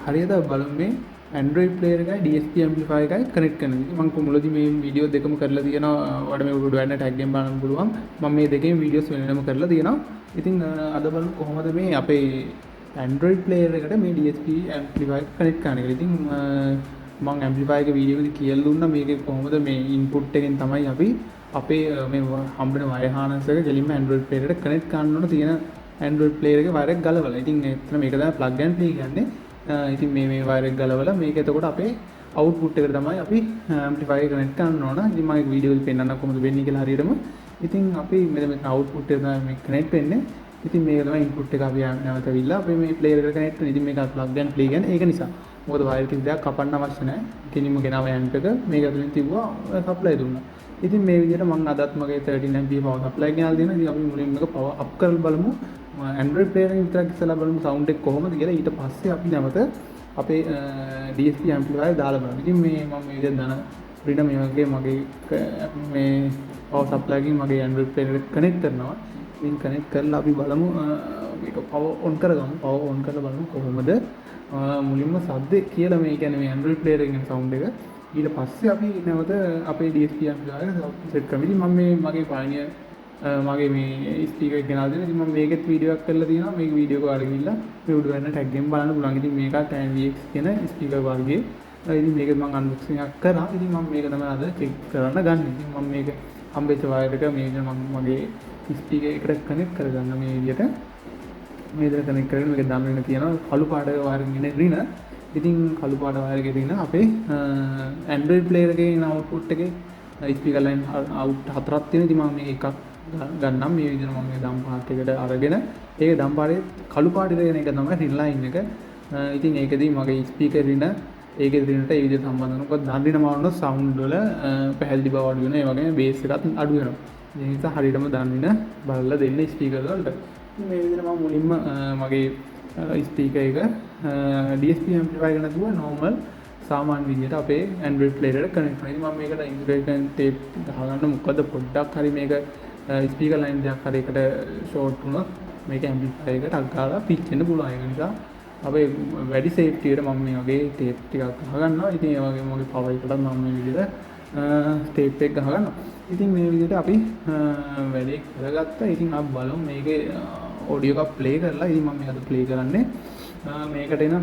හරියට බලමු මේ Android player එකයි DSP amplifier එකයි connect කරන විදිහ. මම මුලදී මේ වීඩියෝ දෙකම කරලා තියෙනවා. ඔයාලට මේ උඩ වෙන tag එකෙන් බලන්න පුළුවන්. මම මේ දෙකේම වීඩියෝස් වෙනම කරලා තියෙනවා. ඉතින් අද බලමු කොහොමද මේ අපේ Android player එකට මේ DSP amplifier connect කරන්න කියලා. ඉතින් මම amplifier එක වීඩියෝ එකේ කියලා දුන්නා මේකේ කොහොමද මේ input එකෙන් තමයි අපි අපේ මේ හම්බෙන wire harness එක දෙලින්ම Android player එකට connect කරන්න ඕන තියෙන Android player එකේ wire එක ගලවලා. ඉතින් එතන මේක තමයි plug and play කියන්නේ. ඉතින් මේ wire එක ගලවලා මේක එතකොට අපේ output එකට තමයි අපි amplifier එක connect කරන්න ඕන. ඉතින් මම ඒක වීඩියෝ එකේ පෙන්නන්න කොහොමද වෙන්නේ කියලා හරියටම. ඉතින් අපි මෙතන output එක තමයි මේ connect වෙන්නේ. ඉතින් මේක තමයි input එක අපි නැවත අවිල්ලා අපි මේ player එකට connect වෙන. ඉතින් මේක plug and play කියන්නේ ඒක නිසා. මොකද wire කිසි දෙයක් කපන්න අවශ්‍ය නැහැ. කෙලින්ම ගෙනාව amp එක මේක ඇතුලෙන් තිබ්බා supply දුන්නා. ඉතින් මේ විදිහට මම අදත් මගේ 13 ampere power supply ගෙනල්ලා දෙනවා. ඉතින් අපි මුලින්ම මේක power up කරලා බලමු. Android player එකෙන් විතරක් ඉස්සලා බලමු sound එක කොහොමද කියලා. ඊට පස්සේ අපි නැවත අපේ DSP amplifier දාලා බලමු. ඉතින් මේ මම මේ විදිහට දාන රින මේ වගේ මගේ මේ power supply එකකින් මගේ Android player එකට connect කරනවා. ඉතින් connect කරලා අපි බලමු මේක power on කරගමු. power on කරලා බලමු කොහොමද මුලින්ම සද්දේ කියලා මේ කියන්නේ මේ Android player එකේ sound එක. ඊට පස්සේ අපි නැවත අපේ DSP amplifier එක set කරමු. ඉතින් මම මේ මගේ පළවෙනි මගේ මේ ස්පීකර් එක ගෙනල්ලා දෙනවා. ඉතින් මම මේකෙත් වීඩියෝ එකක් කරලා තියෙනවා. මේක වීඩියෝ එක ඔයාලා ගිහිල්ලා මේ උඩ වෙන ටැග් එකෙන් බලන්න පුළුවන්. ඉතින් මේකත් NVX කියන ස්පීකර් වර්ගයේ. ඉතින් මේකත් මම අන්බොක්සිං එකක් කරා. ඉතින් මම මේක තමයි අද චෙක් කරන්න ගන්න. ඉතින් මම මේක හම්බෙච්ච වයර් එක මේ විදිහට මම මගේ ස්පීකර් එකට කනෙක්ට් කරගන්න මේ විදිහට. මේ විදිහට කනෙක්ට් කරගෙන මේක දම් වෙන තියෙනවා. කළු පාට වයර් එකේ රින. ඉතින් කළු පාට වයර් එකේ රින අපේ Android player එකේ ඉන output එකේ ස්පීකර් ලයින් out හතරක් තියෙනවා. ඉතින් මම මේ එකක් ගන්නම් මේ විදිහට මම මේ දම් පාට එකට අරගෙන ඒක දම් පාටේ කළු පාටේ දෙන එක තමයි රින් ලයින් එක. ඉතින් ඒකදී මගේ ස්පීකර් රින ඒකේ රිනට ඒ විදිහට සම්බන්ධ වෙනවා. මොකද දම් රින මාරුනොත් සවුන්ඩ් වල පැහැදිලි බව අඩු වෙනවා. ඒ වගේම බේස් එකත් අඩු වෙනවා. ඒ නිසා හරියටම දම් රින බලලා දෙන්න ස්පීකර් වලට. මේ විදිහට මම මුලින්ම මගේ ස්පීකර් එක DSP amplifier එක නැතුව normal සාමාන්‍ය විදිහට අපේ Android player එකට connect කරනවා. ඉතින් මම මේකට ඉන්සුලේෂන් tape ගහගන්න මොකද පොඩ්ඩක් හරි මේක ස්පීකර් ලයින් දෙකක් හරි එකට ෂෝට් වුණොත් මේක amplifier එකට අග්ගාලා පිච් වෙන්න පුළුවන්. ඒක නිසා අපේ වැඩි සේෆ්ටි එකට මම මේ වගේ tape ටිකක් ගහගන්නවා. ඉතින් ඒ වගේම මගේ power එකටත් මම මේ විදිහට tape එක ගහගන්නවා. ඉතින් මේ විදිහට අපි වැඩේ කරගත්තා. ඉතින් අපි බලමු මේකේ audio එකක් play කරලා. ඉතින් මම මේකට play කරන්නේ මේකට එන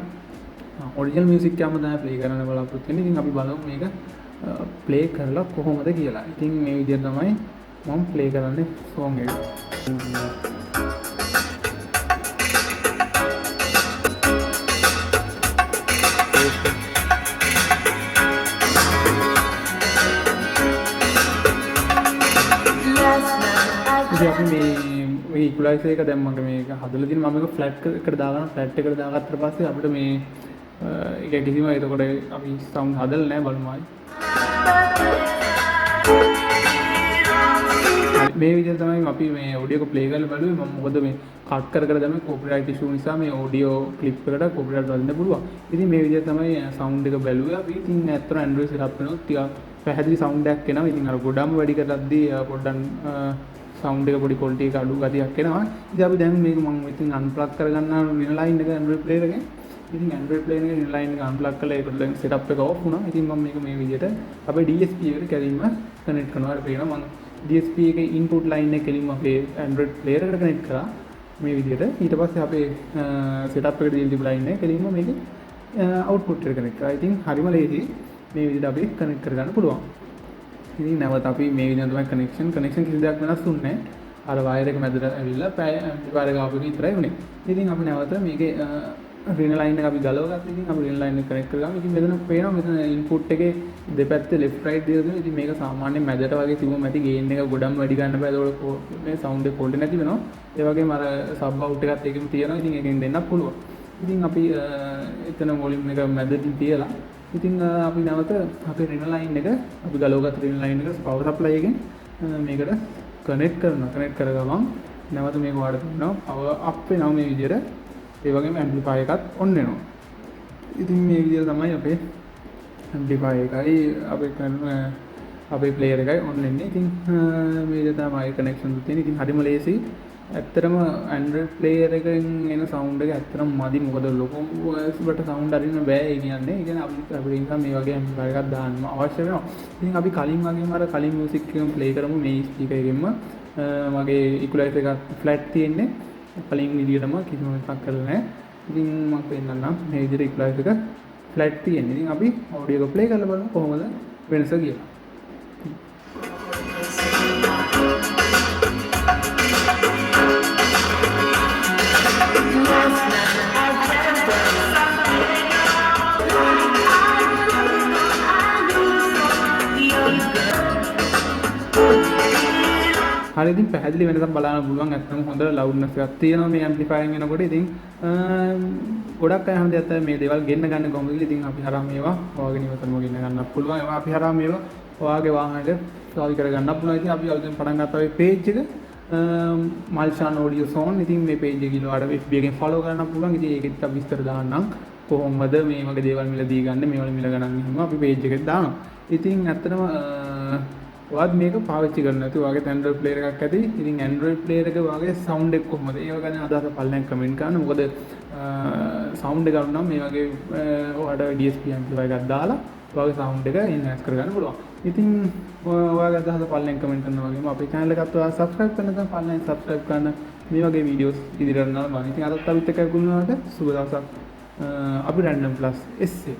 ඔරිජිනල් මියුසික් එකම තමයි ප්ලේ කරන්න බලාපොරොත්තු වෙන්නේ. ඉතින් අපි බලමු මේක ප්ලේ කරලා කොහොමද කියලා. ඉතින් මේ විදිහට තමයි මම ප්ලේ කරන්නේ song එක. ඉතින් අපි මේ ඉක්වලයිසර් එක දැන් මම මේක හදලා තියෙනවා. මම මේක ෆ්ලැට් එකට දාගන්න ෆ්ලැට් එකට දාගත්තට පස්සේ අපිට මේ ඒක කිසිම එතකොට අපි සවුන්ඩ් හදලා නැහැ බලමු ආයි. මේ විදිහට තමයි අපි මේ ඔඩියෝ එක ප්ලේ කරලා බලුවේ. මම මොකද මේ කට් කර කර දැම්මේ කොපිරයිට් ඉෂුව නිසා මේ ඔඩියෝ ක්ලිප් එකට කොපිරයිට් වදින්න පුළුවන්. ඉතින් මේ විදිහට තමයි සවුන්ඩ් එක බැලුවේ අපි. ඉතින් ඇත්තට Android setup වෙනොත් ටිකක් පැහැදිලි සවුන්ඩ් එකක් එනවා. ඉතින් අර ගොඩම වැඩි කරද්දී පොඩ්ඩක් සවුන්ඩ් එක පොඩි ක්වොලිටි එක අඩු ගතියක් එනවා. ඉතින් අපි දැන් මේක මම ඉතින් අන්ප්ලග් කරගන්නවා රින ලයින් එක Android player එකෙන්. ඉතින් Android player එකේ රින ලයින් එක අන්ප්ලග් කරලා ඒකට දැන් setup එක off වුණා. ඉතින් මම මේක මේ විදිහට අපේ DSP එකට කැලින්ම connect කරනවා. හරි පේනවා මම DSP එකේ input line එක කෙලින්ම අපේ Android player එකට connect කරා මේ විදිහට. ඊට පස්සේ අපේ setup එකට දීලා තිබු line එක කෙලින්ම මේකේ output එකට connect කරා. ඉතින් හරිම ලේසියි මේ විදිහට අපි connect කරගන්න පුළුවන්. ඉතින් නැවත අපි මේ විදිහට තමයි connection කිසි දෙයක් වෙනස් වෙන්නේ නැහැ. අර wire එක මැදට ඇවිල්ලා amplifier එක ආපු එක විතරයි උනේ. ඉතින් අපි නැවත මේකේ රින ලයින් එක අපි ගලවගත්තා. ඉතින් අපි රින ලයින් එක connect කරගමු. ඉතින් මෙතන පේනවා මෙතන input එකේ දෙපැත්තේ left right දීලා තියෙනවා. ඉතින් මේක සාමාන්‍යයෙන් මැදට වගේ තිබුම ඇති gain එක ගොඩක් වැඩි ගන්න බෑ. ඒකෝට මේ sound එක quality නැති වෙනවා. ඒ වගේම අර sub out එකත් ඒකෙම තියෙනවා. ඉතින් ඒකෙන් දෙන්නත් පුළුවන්. ඉතින් අපි එතන volume එක මැදටින් තියලා ඉතින් අපි නැවත අපේ රින ලයින් එක අපි ගලවගත්ත රින ලයින් එක power supply එකෙන් මේකට connect කරනවා. connect කරගමන් නැවත මේක වඩ කරනවා. power up වෙනවා මේ විදිහට. ඒ වගේම amplifier එකත් on වෙනවා. ඉතින් මේ විදිහට තමයි අපේ amplifier එකයි අපේ player එකයි on වෙන්නේ. ඉතින් මේ විදිහට තමයි connection තියෙන්නේ. ඉතින් හරිම ලේසි. ඇත්තටම Android player එකෙන් එන sound එක ඇත්තටම මදි. මොකද ලොකු voice sound අරින්න බෑ ඒ කියන්නේ. ඒ කියන්නේ අපිට නිකන් මේ වගේ amplifier එකක් දාන්න අවශ්‍ය වෙනවා. ඉතින් අපි කලින් වගේම අර කලින් music එකම play කරමු මේ speaker එකෙන්ම. මගේ equalizer එකක් flat තියෙන්නේ. කලින් විදියටම කිසිම එකක් කරලා නැහැ. ඉතින් මම පෙන්නන්නම් මේ විදිහට equalizer එක flat තියෙන්නේ. ඉතින් අපි audio එක play කරලා බලමු කොහොමද වෙනස කියලා. හරි ඉතින් පැහැදිලි වෙනසක් බලන්න පුළුවන්. ඇත්තම හොඳ ලවුඩ්නස් එකක් තියෙනවා මේ ඇම්ප්ලිෆයර් එකෙන් එනකොට. ඉතින් ගොඩක් අය හැමදේත් මේ දේවල් ගෙන්න ගන්න කොහොමද කියලා ඉතින් අපි හරහා මේවා ඔයාගෙන ඉවසනම ගෙන්න ගන්නත් පුළුවන්. ඒවා අපි හරහා මේවා ඔයාගේ වාහනයට සාවි කර ගන්නත් පුළුවන්. ඉතින් අපි අලුතෙන් පටන් ගත්තා මේ page එක මල්ෂාන් ඔඩියෝ සෝන්. ඉතින් මේ page එක ගිහලා FB එකෙන් follow කරන්න පුළුවන්. ඉතින් ඒකෙත් අපි විස්තර දාන්නම් කොහොමද මේ වගේ දේවල් මිලදී ගන්න, මේවල මිල ගණන් එහෙම අපි page එකෙත් දානවා. ඉතින් ඇත්තටම ඔයාත් මේක පාවිච්චි කරන්න නැති ඔයාගේ Android player එකක් ඇති. ඉතින් Android player එක වාගේ sound එක කොහොමද? ඒක ගැන අදහස පල්ලෙන් කමෙන්ට් කරන්න. මොකද sound එක ගන්න නම් මේ වගේ ඔයාලට DSP amplifier එකක් දාලා ඔයාගේ sound එක enhance කරගන්න පුළුවන්. ඉතින් ඔයාගේ අදහස පල්ලෙන් කමෙන්ට් කරනවා වගේම අපේ channel එකත් ඔයාලා subscribe කරන්න නැත්නම් පල්ලෙන් subscribe කරන්න. මේ වගේ videos ඉදිරියට යනවා. ඉතින් අදත් අපිත් එක්ක ගුණාට සුබ දවසක්. අපි random plus SA